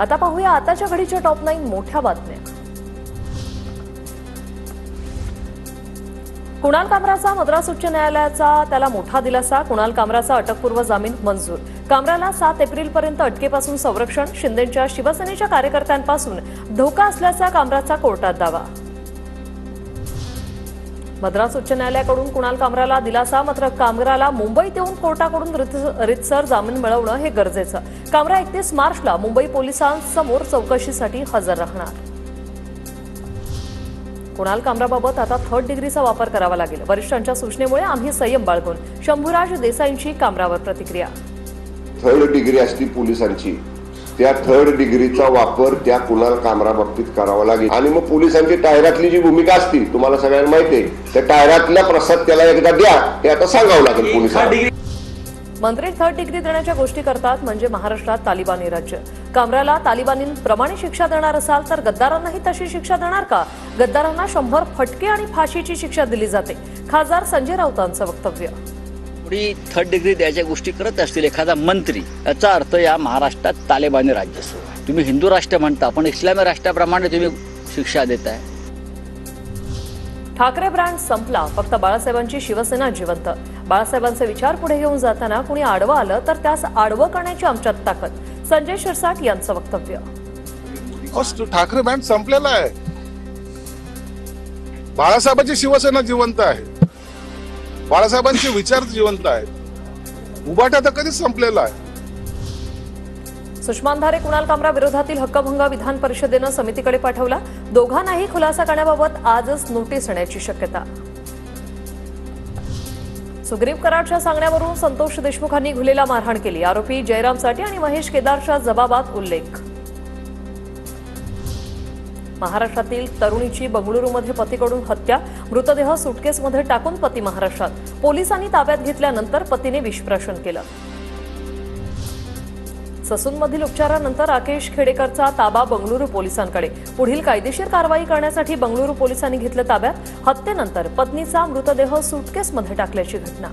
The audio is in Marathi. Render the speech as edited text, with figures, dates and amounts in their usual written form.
आता पाहूया आताच्या घडीच्या टॉप 9 मोठ्या बातम्या। कुणाल कामराचा मद्रास उच्च न्यायालयाचा त्याला मोठा दिलासा। कुणाल कामराचा अटकपूर्व जामीन मंजूर। कामराला 7 एप्रिलपर्यंत अटकेपासून संरक्षण। शिंदेच्या शिवसेनेच्या कार्यकर्त्यांपासून धोका असल्याचा कामराचा कोर्टात दावा। मद्रास उच्च न्यायालयाकडून कुणाल कामराला दिलासा, मात्र कामराला मुंबईत येऊन कोर्टाकडून रीतसर जामीन मिळवणं हे गरजेचं। कामरा 31 मार्चला मुंबई पोलिसांसमोर चौकशीसाठी हजर राहणार। कुणाल कामराबाबत आता 3rd डिग्रीचा वापर करावा लागेल। वरिष्ठांच्या सूचनेमुळे आम्ही संयम बाळगून। शंभूराज देसाईंची कामरावर प्रतिक्रिया। 3rd डिग्री असती पोलिसांची, त्या 3rd डिग्रीचा वापर त्या कुणाल कामरा बाबतीत करावा लागेल। आणि मग पोलिसांची टायरातली जी भूमिका असती तुम्हाला सगळ्यांना माहिती आहे, त्या टायरातला प्रसाद त्याला एकदा द्या हे आता सांगावं लागेल पोलिसांना। मंत्री 3rd डिग्री देण्याच्या गोष्टी करतात म्हणजे महाराष्ट्रात तालिबानी राज्य। कामराला तालिबानींप्रमाणे शिक्षा देणार असाल तर गद्दारांनाही तशी शिक्षा देणार का? गद्दारांना 100 फटके आणि फाशीची शिक्षा दिली जाते। खासदार संजय राऊतांचं वक्तव्य। 3rd डिग्री द्यायच्या गोष्टी करत असतील एखादा मंत्री, याचा अर्थ या महाराष्ट्रात तालिबानी राज्य सुरू आहे। तुम्ही हिंदू राष्ट्र म्हणता पण इस्लामी राष्ट्राप्रमाणे तुम्ही शिक्षा देताय। ठाकरे ब्रँड संपला, फक्त बाळासाहेबांची शिवसेना जिवंत। बाळासाहेबांचे विचार पुढे घेऊन जाताना कुणी आडवं आलं तर त्यास आडवं करण्याची आमच्यात ताकद। संजय शिरसाट यांचं वक्तव्य। ठाकरे ब्रँड संपलेला आहे, बाळासाहेबांची शिवसेना जिवंत आहे, बाळासाहेबांचे विचार जिवंत आहेत। उभाटा तर कधीच संपलेला आहे। सुषमा अंधारे कुणाल कामरा विरोधातील हक्कभंग विधान परिषदेनं समितीकडे पाठवला। दोघांनाही खुलासा करण्याबाबत आजच नोटीस येण्याची शक्यता। सुग्रीव कराडच्या सांगण्यावरून संतोष देशमुखांनी घुलेला मारहाण केली। आरोपी जयराम साठे आणि महेश केदारच्या जबाबात उल्लेख। महाराष्ट्रातील तरुणीची बंगळुरूमध्ये पतीकडून हत्या, मृतदेह सुटकेसमध्ये टाकून पती महाराष्ट्रात। पोलिसांनी ताब्यात घेतल्यानंतर पतीने विषप्राशन केलं। ससूनमधील उपचारानंतर राकेश खेडेकरचा ताबा बंगळुरू पोलिसांकडे। पुढील कायदेशीर कारवाई करण्यासाठी बंगळुरू पोलिसांनी घेतलं ताब्यात। हत्येनंतर पत्नीचा मृतदेह सुटकेसमध्ये टाकल्याची घटना।